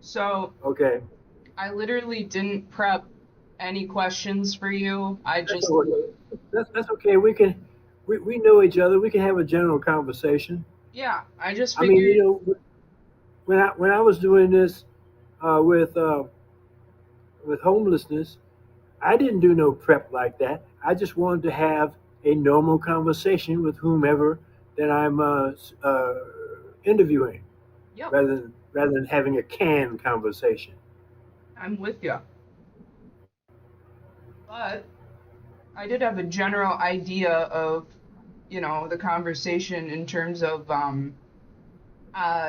So Okay, I literally didn't prep any questions for you. I that's just, okay. That's okay. We know each other. We can have a general conversation. yeah, I just I mean, figured, when I was doing this uh, with uh, with homelessness, I didn't do no prep like that. I just wanted to have a normal conversation with whomever that I'm interviewing, yep, rather than having a canned conversation. I'm with you. But I did have a general idea of, the conversation in terms of,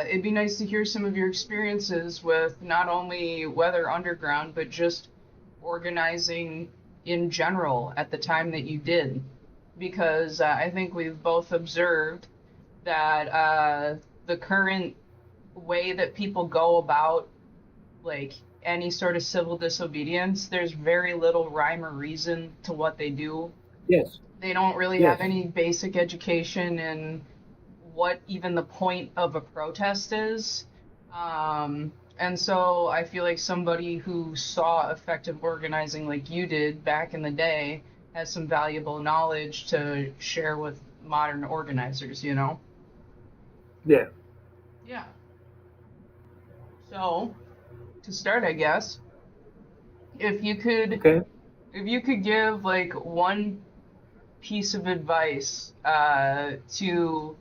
it'd be nice to hear some of your experiences with not only Weather Underground, but just organizing in general at the time that you did. Because I think we've both observed that the current way that people go about like any sort of civil disobedience, there's very little rhyme or reason to what they do. Yes, They don't really have yes, any basic education in what even the point of a protest is. And so I feel like somebody who saw effective organizing like you did back in the day has some valuable knowledge to share with modern organizers. yeah. Yeah. So to start, I guess, if you could Okay. if you could give like one piece of advice to,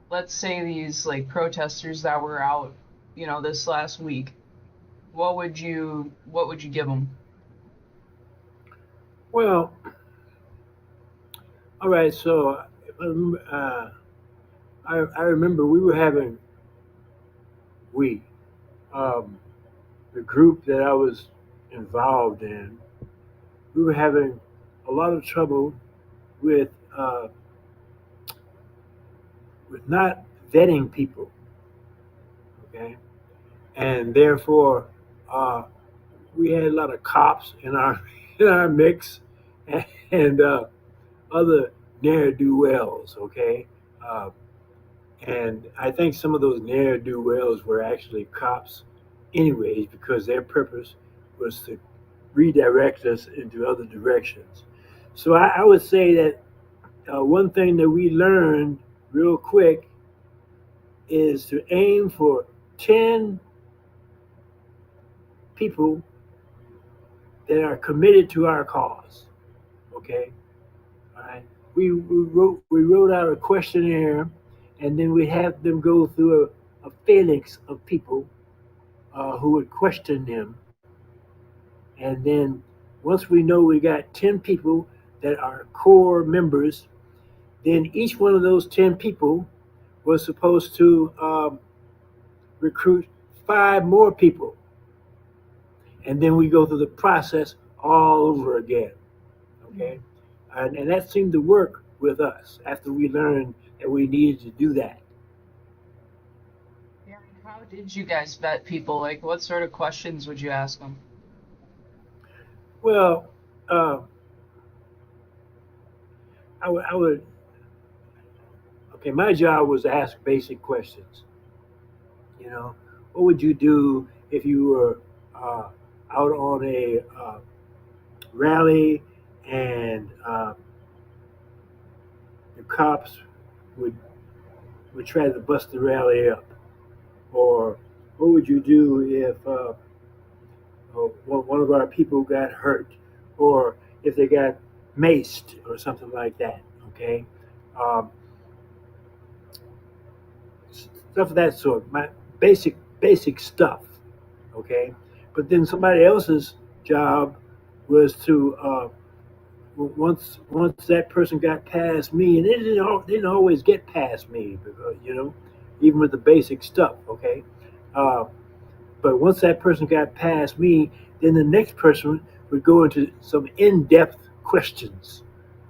let's say, these like protesters that were out, this last week, what would you give them? Well, all right. So I remember we um, the group that I was involved in, we were having a lot of trouble with uh, with not vetting people. Okay, and therefore uh, we had a lot of cops in our in our mix, and other ne'er do wells. Okay, uh, and I think some of those ne'er do wells were actually cops, anyways, because their purpose was to redirect us into other directions. So I would say that one thing that we learned real quick is to aim for 10 people that are committed to our cause. Okay, all right. We wrote out a questionnaire, and then we have them go through a phalanx of people who would question them, and then once we know we got 10 people that are core members, then each one of those 10 people was supposed to recruit 5 more people, and then we go through the process all over again. Okay, and that seemed to work with us after we learned that we needed to do that. Aaron, how did you guys vet people? Like, what sort of questions would you ask them? Well, uh, I would. Okay, my job was to ask basic questions. You know, what would you do if you were uh, out on a rally and the cops would would try to bust the rally up? Or what would you do if one of our people got hurt, or if they got maced or something like that? Okay, um, stuff of that sort. My basic stuff. Okay, but then somebody else's job was to once that person got past me, and they didn't always get past me, because even with the basic stuff. Okay, uh, but once that person got past me, then the next person would go into some in-depth questions.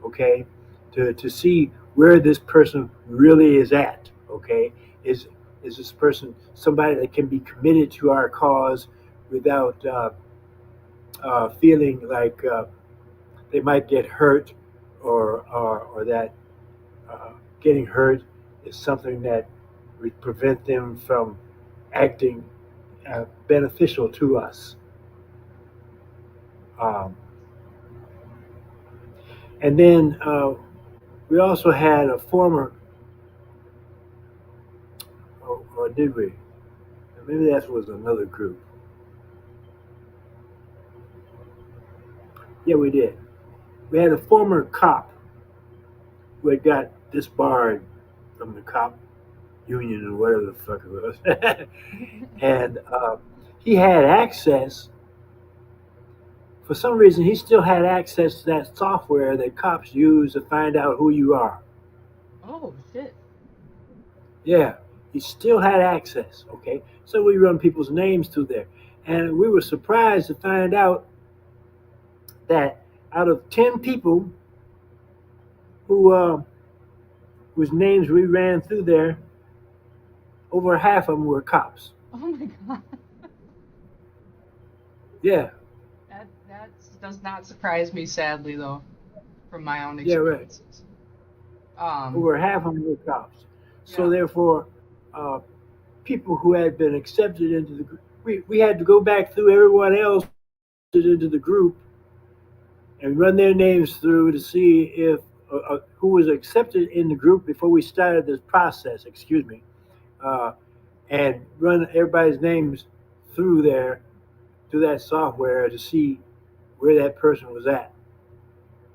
Okay, to see where this person really is at. Okay, is is this person somebody that can be committed to our cause without feeling like they might get hurt, or that getting hurt is something that would prevent them from acting beneficial to us. Um, and then we also had a former, or did we? Maybe that was another group. Yeah, we did. We had a former cop who had got disbarred from the cop union or whatever the fuck it was. And he had access, for some reason, he still had access to that software that cops use to find out who you are. Oh shit. Yeah, he still had access. Okay, so we run people's names through there, and we were surprised to find out that out of 10 people who whose names we ran through there, over half of them were cops. Oh my god. Yeah, That does not surprise me, sadly, though, from my own yeah, right. experiences. Um, Over half of them were cops. So yeah. therefore, uh, people who had been accepted into the group, we had to go back through everyone else into the group and run their names through to see if who was accepted in the group before we started this process. Excuse me, uh, and run everybody's names through there through that software to see where that person was at.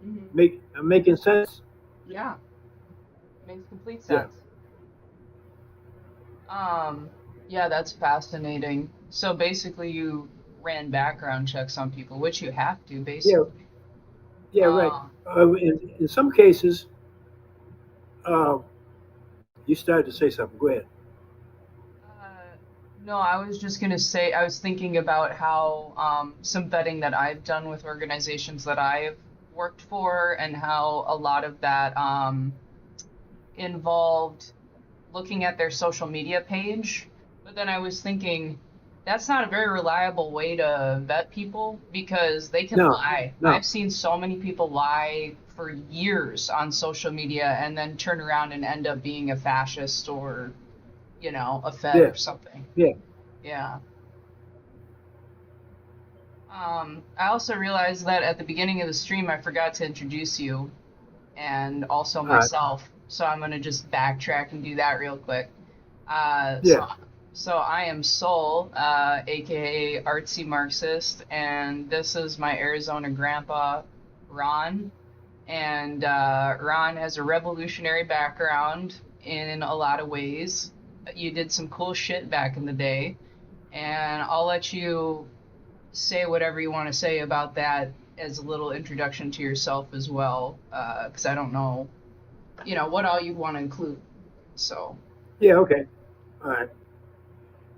Hmm. Making sense? Yeah, makes complete Yeah. sense. Um, yeah, that's fascinating. So basically, you ran background checks on people, which you have to, Yeah. basically. Yeah. Right. Uh, In some cases, uh, you started to say something. Go ahead. Uh, no, I was just gonna say, I was thinking about how some vetting that I've done with organizations that I've worked for, and how a lot of that involved looking at their social media page. But then I was thinking, that's not a very reliable way to vet people because they can No. lie. No. I've seen so many people lie for years on social media and then turn around and end up being a fascist or, a Fed Yeah. or something. Yeah. Yeah. I also realized that at the beginning of the stream, I forgot to introduce you and also All right. myself. So I'm gonna just backtrack and do that real quick. Uh, Yeah. so, so I am Soul, aka Artsy Marxist, and this is my Arizona grandpa, Ron. And Ron has a revolutionary background in a lot of ways. You did some cool shit back in the day, and I'll let you say whatever you want to say about that as a little introduction to yourself as well, because I don't know, what all you'd want to include. So, Yeah. Okay. All right.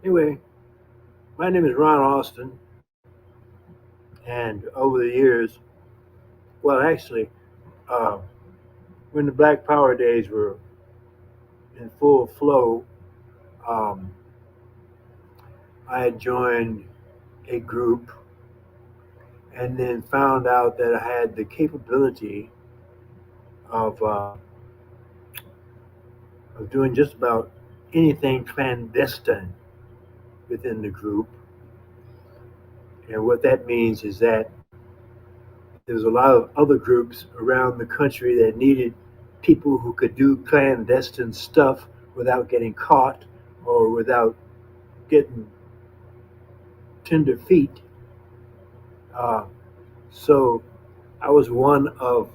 Anyway, my name is Ron Austin, and over the years, well, actually, uh, when the Black Power days were in full flow, um, I had joined a group and then found out that I had the capability of of doing just about anything clandestine within the group. And what that means is that there's a lot of other groups around the country that needed people who could do clandestine stuff without getting caught or without getting tender feet. Uh, so I was one of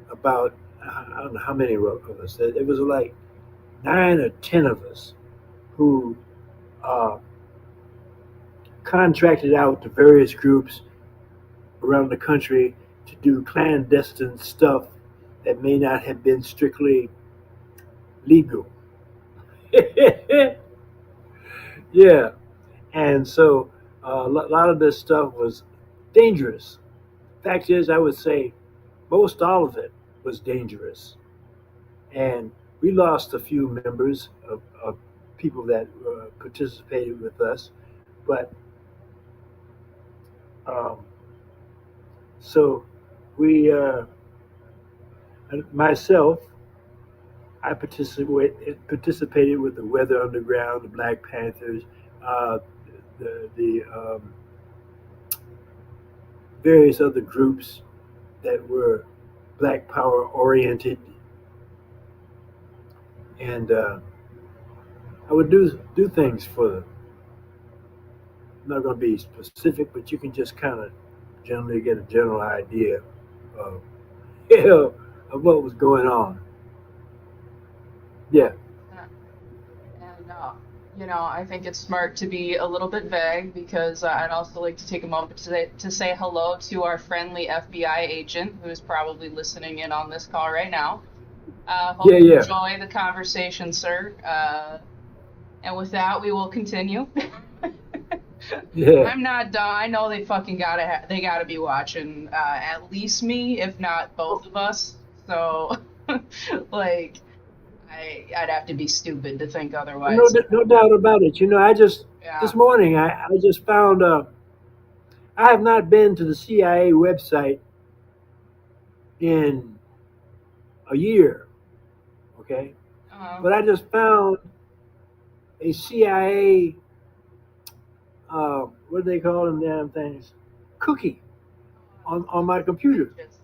about, I don't know how many of us. It was like 9 or 10 of us who uh, contracted out to various groups around the country to do clandestine stuff that may not have been strictly legal. Yeah, and so a lot of this stuff was dangerous. Fact is, I would say most all of it was dangerous, and we lost a few members of people that participated with us, but um, so we myself I participated with the Weather Underground, the Black Panthers, uh, the various other groups that were Black Power oriented, and I would do things for them. I'm not going to be specific, but you can just kind of generally get a general idea of of what was going on. Yeah, And, I think it's smart to be a little bit vague because I'd also like to take a moment to say hello to our friendly FBI agent who is probably listening in on this call right now. Hope yeah, you yeah, enjoy the conversation, sir. And with that, we will continue. yeah. I'm not dumb. I know they fucking they gotta be watching at least me, if not both of us. So, like, I'd have to be stupid to think No, otherwise. no doubt about it. I just Yeah. this morning I just found I have not been to the CIA website in a year. Okay, Uh, but I just found a CIA what do they call them damn things cookie on my computer. just,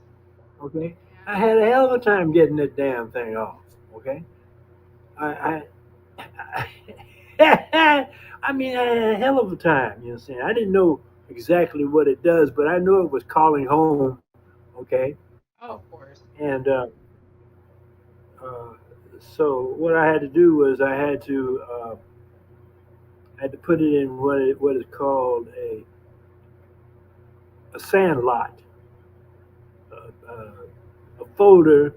Okay, I had a hell of a time getting that damn thing off. Okay, I mean, I had a hell of a time. You know what I'm saying? I didn't know exactly what it does, but I knew it was calling home. Okay, oh, of course. and uh, so what I had to do was I had to put it in what is called a sand lot, a folder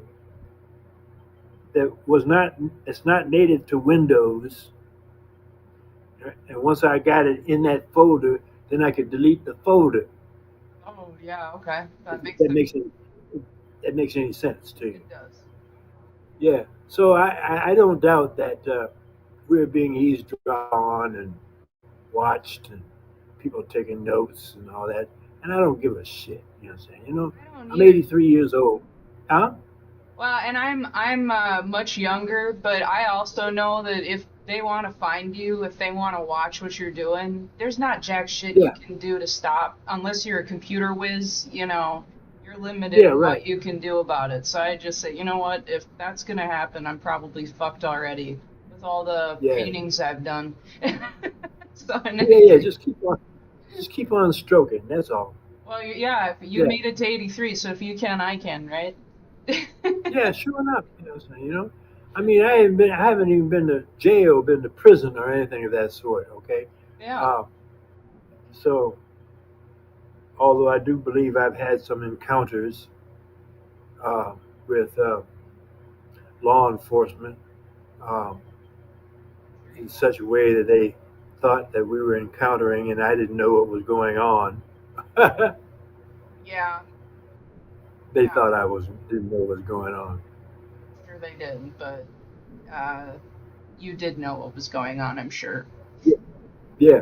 that was not it's not native to Windows. And once I got it in that folder, then I could delete the folder. Oh, yeah. Okay, that If makes that sense. makes any sense to you. It does. Yeah. So I don't doubt that we're being eavesdropped on and watched and people taking notes and all that. And I don't give a shit. You know what I'm saying? I don't I'm either. 83 years old. Huh? Well, and I'm much younger, but I also know that if they want to find you, if they want to watch what you're doing, there's not jack shit you Yeah. can do to stop unless you're a computer whiz, you're limited Yeah. in Right. what you can do about it. So I just say, you know what, if that's gonna happen, I'm probably fucked already with all the Yeah. paintings I've done. So in Yeah. any Yeah. case, Just keep on stroking. That's all. well, yeah, if you Yeah. made it to 83, so if you can, I can, right? Yeah. Sure enough. I mean, I haven't even been to jail, been to prison, or anything of that sort. Okay. Yeah. Uh, so, although I do believe I've had some encounters uh, with law enforcement um, in such a way that they thought that we were encountering, and I didn't know what was going on. Yeah. They Yeah. thought I was didn't know what was going on. Sure they did, but uh, you did know what was going on, I'm sure. Yeah. Yeah.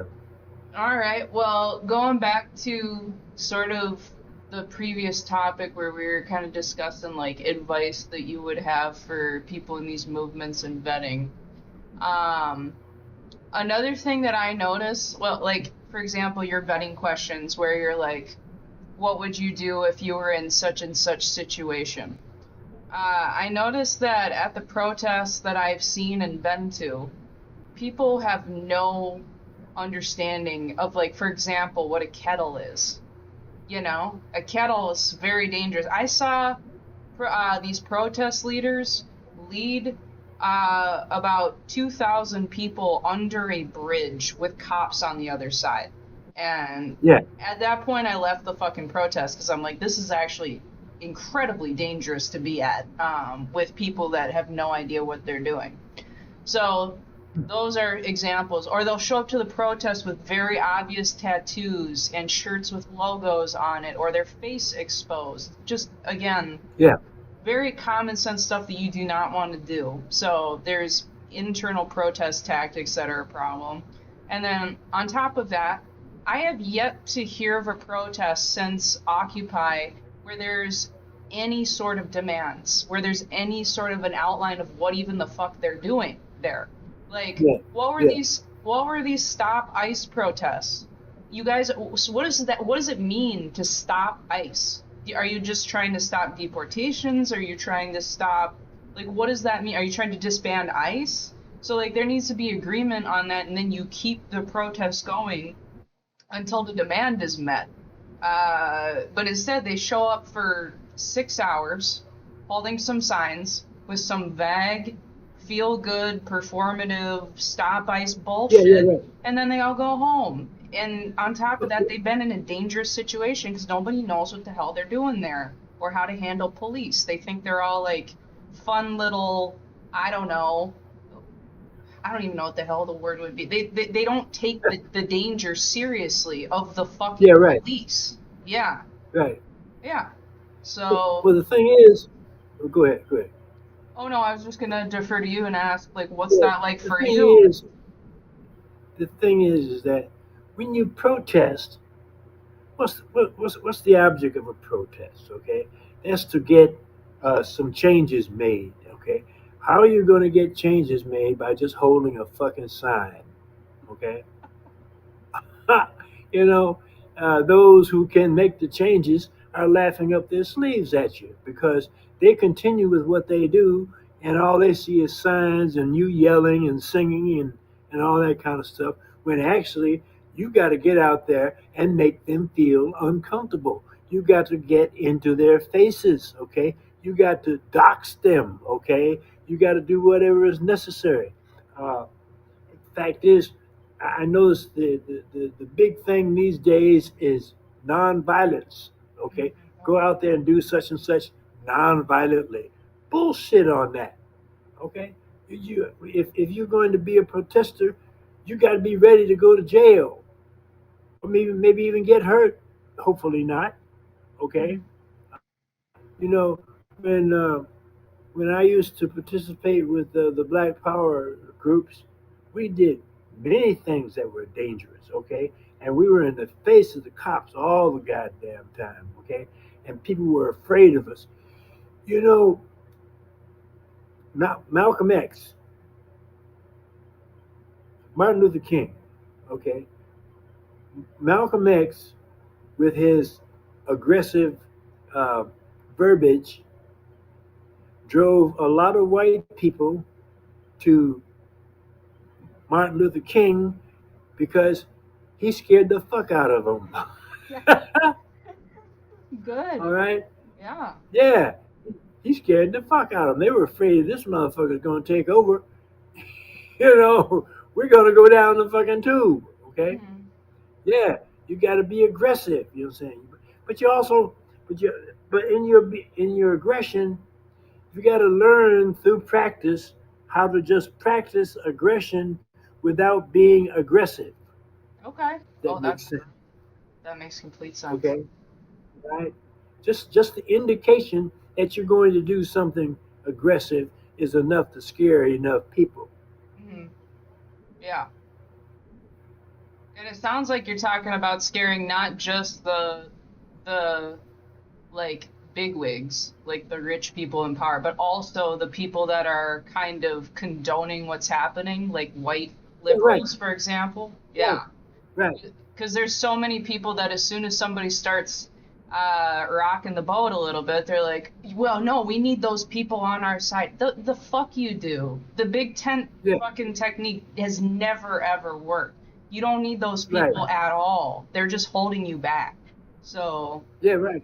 All right. Well, going back to sort of the previous topic where we were kind of discussing like advice that you would have for people in these movements and vetting. Um, Another thing that I notice, well, like for example, your vetting questions where you're like, what would you do if you were in such and such situation? I noticed that at the protests that I've seen and been to, people have no understanding of, like, for example, what a kettle is. A kettle is very dangerous. I saw these protest leaders lead about 2,000 people under a bridge with cops on the other side. And Yeah. at that point, I left the fucking protest because I'm like, this is actually incredibly dangerous to be at with people that have no idea what they're doing. So those are examples. Or they'll show up to the protest with very obvious tattoos and shirts with logos on it, or their face exposed. Just, again, Yeah. very common sense stuff that you do not want to do. So there's internal protest tactics that are a problem. And then on top of that, I have yet to hear of a protest since Occupy where there's any sort of demands, where there's any sort of an outline of what even the fuck they're doing there. Like, Yeah. what were Yeah. what were these stop ICE protests? You guys, so what is that? What does it mean to stop ICE? Are you just trying to stop deportations? Are you trying to stop, like, what does that mean? Are you trying to disband ICE? So, like, there needs to be agreement on that, and then you keep the protests going until the demand is met. But instead, they show up for 6 hours, holding some signs with some vague, feel-good, performative, stop ICE bullshit, right. and then they all go home. And on top of that, they've been in a dangerous situation because nobody knows what the hell they're doing there or how to handle police. They think they're all like fun little, I don't know, I don't even know what the hell the word would be. They don't take the danger seriously of the fucking Right. police. Yeah. Right. Yeah. So. Well, the thing is, go ahead. Oh no, I was just gonna defer to you and ask, like, what's that like for The you? thing is that when you protest, what's the object of a protest? Okay, that's to get some changes made. Okay, how are you going to get changes made by just holding a fucking sign? Okay, you know, those who can make the changes are laughing up their sleeves at you because they continue with what they do, and all they see is signs and you yelling and singing and all that kind of stuff. When actually, you got to get out there and make them feel uncomfortable. You got to get into their faces, okay? You got to dox them, okay? You got to do whatever is necessary. Uh, Fact is, I notice the big thing these days is nonviolence. Okay, go out there and do such and such nonviolently. Bullshit on that. Okay, if you're going to be a protester, you got to be ready to go to jail, or maybe even get hurt. Hopefully not. Okay, you know when I used to participate with the Black Power groups, we did many things that were dangerous, okay? And we were in the face of the cops all the goddamn time, okay? And people were afraid of us. You know, Malcolm X, Martin Luther King, okay? Malcolm X, with his aggressive uh, verbiage, drove a lot of white people to Martin Luther King because he scared the fuck out of them. Good. All right? Yeah. Yeah. He scared the fuck out of them. They were afraid this motherfucker's going to take over. We're going to go down the fucking tube. Okay? Mhm. Yeah. You got to be aggressive. You know what I'm saying? But you also, but in your aggression, you got to learn through practice how to just practice aggression without being aggressive. Okay. That makes sense. That makes complete sense. Okay, right? Just the indication that you're going to do something aggressive is enough to scare enough people. Hmm. Yeah. And it sounds like you're talking about scaring not just the like bigwigs, like the rich people in power, but also the people that are kind of condoning what's happening, like white Right, liberals, for example. Yeah. right, Because there's so many people that as soon as somebody starts rocking the boat a little bit, they're like, well, no, we need those people on our side. The fuck you do. The big tent yeah, fucking technique has never ever worked. You don't need those right, people at all. They're just holding you back. So, yeah, right,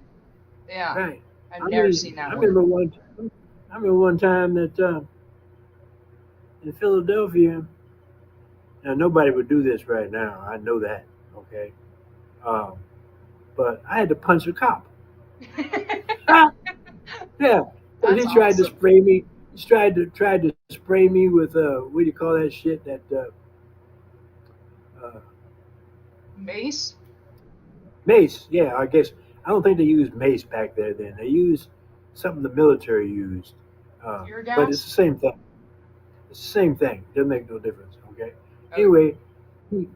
yeah, right. I've never seen I that work. remember one time that in Philadelphia. Now nobody would do this right now. I know that. Okay, um, but I had to punch a cop. Yeah, That's he tried to awesome. spray me. He tried to spray me with what do you call that shit? That uh, Mace? mace. Yeah, I guess I don't think they used mace back there. Then they used something the military used, Tear but it's gas? the same thing. It's the same thing. Doesn't make no difference. Okay. Okay. Anyway, he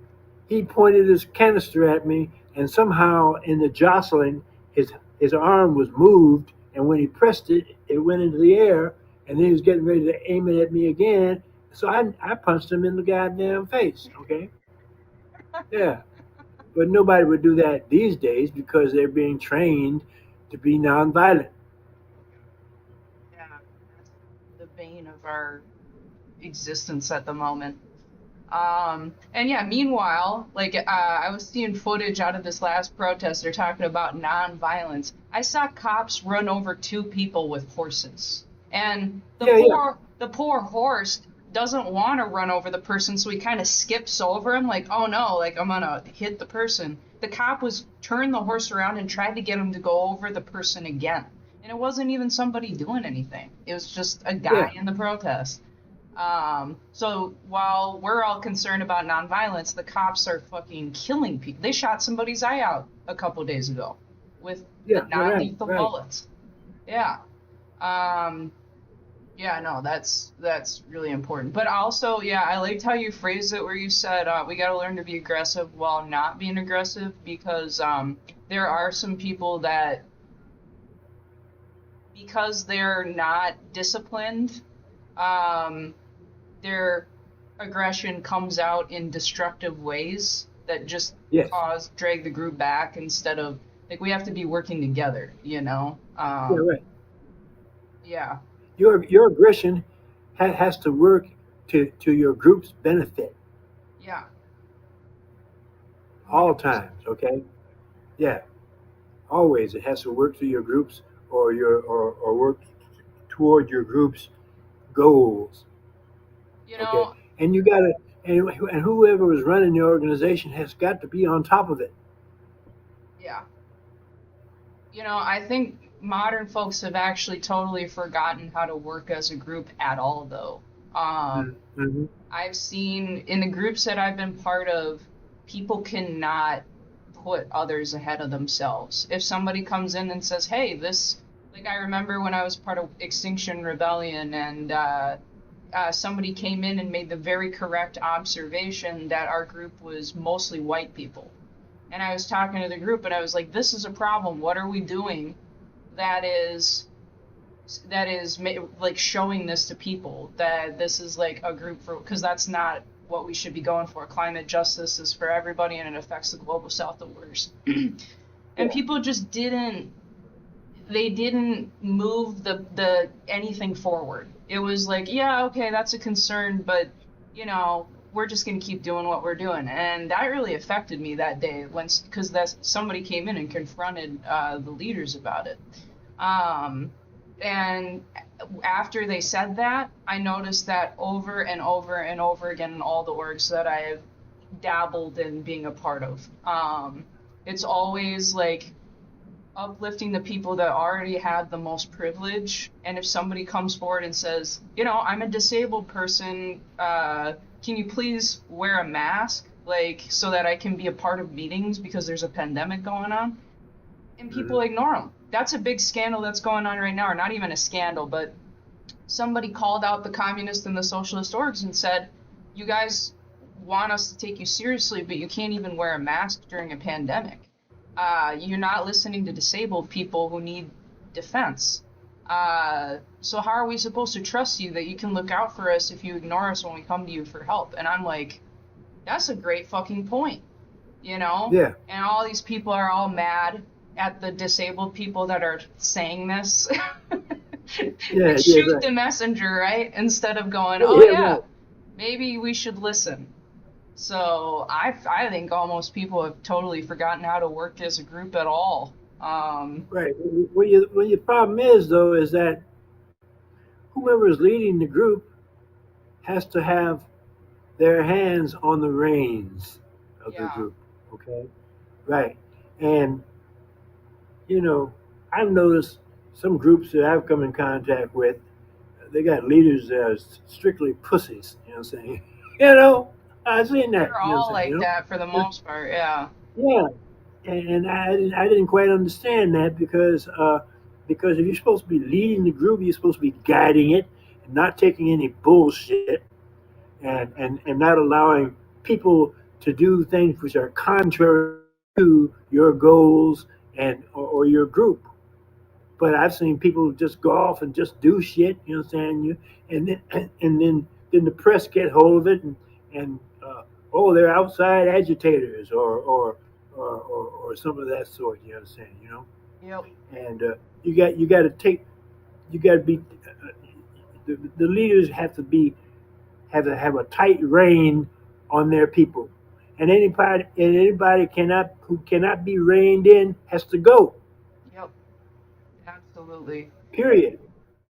he pointed his canister at me, and somehow in the jostling, his arm was moved, and when he pressed it, it went into the air, and then he was getting ready to aim it at me again. So I punched him in the goddamn face. Okay, yeah. But nobody would do that these days because they're being trained to be nonviolent. Yeah, that's the bane of our existence at the moment. And yeah, meanwhile, I was seeing footage out of this last protest. They're talking about non-violence. I saw cops run over two people with horses, and Yeah, yeah, the poor horse doesn't want to run over the person, so he kind of skips over him, like, oh no, like I'm gonna hit the person. The cop was turned the horse around and tried to get him to go over the person again, and it wasn't even somebody doing anything. It was just a yeah. guy in the protest. So while we're all concerned about nonviolence, the cops are fucking killing people. They shot somebody's eye out a couple days ago with the Yeah, right, non-lethal right. bullets. Yeah. Um, yeah, no, that's really important. But also, yeah, I liked how you phrased it where you said we got to learn to be aggressive while not being aggressive because there are some people that because they're not disciplined, um, their aggression comes out in destructive ways that just Yes. drag the group back instead of like we have to be working together, you know? Yeah, right. Yeah, Your aggression has to work to your group's benefit yeah, all 100%. times. Okay. Yeah. Always it has to work to your groups or work toward your group's goals. You Okay. know, And you gotta and whoever is running the organization has got to be on top of it. yeah. I think modern folks have actually totally forgotten how to work as a group at all, though. Mm-hmm. I've seen in the groups that I've been part of, people cannot put others ahead of themselves. If somebody comes in and says, "Hey, this," like I remember when I was part of Extinction Rebellion, and somebody came in and made the very correct observation that our group was mostly white people. And I was talking to the group, and I was like, "This is a problem. What are we doing that is like showing this to people that this is like a group for because that's not what we should be going for. Climate justice is for everybody and it affects the global south the worst." And Yeah. people just didn't move the anything forward. It was like, yeah, okay, that's a concern, but we're just gonna keep doing what we're doing, and that really affected me that day when because that somebody came in and confronted the leaders about it. Um, and after they said that, I noticed that over and over and over again in all the orgs that I have dabbled in being a part of. It's always like uplifting the people that already have the most privilege. And if somebody comes forward and says, I'm a disabled person, can you please wear a mask, like, so that I can be a part of meetings because there's a pandemic going on? And Mm-hmm. people ignore them. That's a big scandal that's going on right now, or not even a scandal, but somebody called out the communist and the socialist orgs and said, "You guys want us to take you seriously, but you can't even wear a mask during a pandemic. You're not listening to disabled people who need defense. So how are we supposed to trust you that you can look out for us if you ignore us when we come to you for help?" And I'm like, that's a great fucking point, you know? Yeah. And all these people are all mad at the disabled people that are saying this. Yeah. Like, Yeah. shoot Right. the messenger, right? Instead of going, Yeah. oh Yeah. yeah, Right. maybe we should listen. So I think almost people have totally forgotten how to work as a group at all. Right. Well, your problem is though is that whoever is leading the group has to have their hands on the reins of the Yeah, group. Okay. Right. And you know, I've noticed some groups that I've come in contact with, they got leaders that are strictly pussies. You know what I'm saying? You know, I've seen that. they're You know what all I'm saying? like that for the most part. Yeah, Yeah. And I didn't quite understand that because if you're supposed to be leading the group, you're supposed to be guiding it and not taking any bullshit and not allowing people to do things which are contrary to your goals or your group. But I've seen people just go off and just do shit, you know what I'm saying? And then then the press get hold of it and oh, they're outside agitators or some of that sort. You understand? You know, Yep. and you got to take you got to be the leaders have to have a tight rein on their people, and anybody cannot who cannot be reined in has to go. Yep. Absolutely. Period.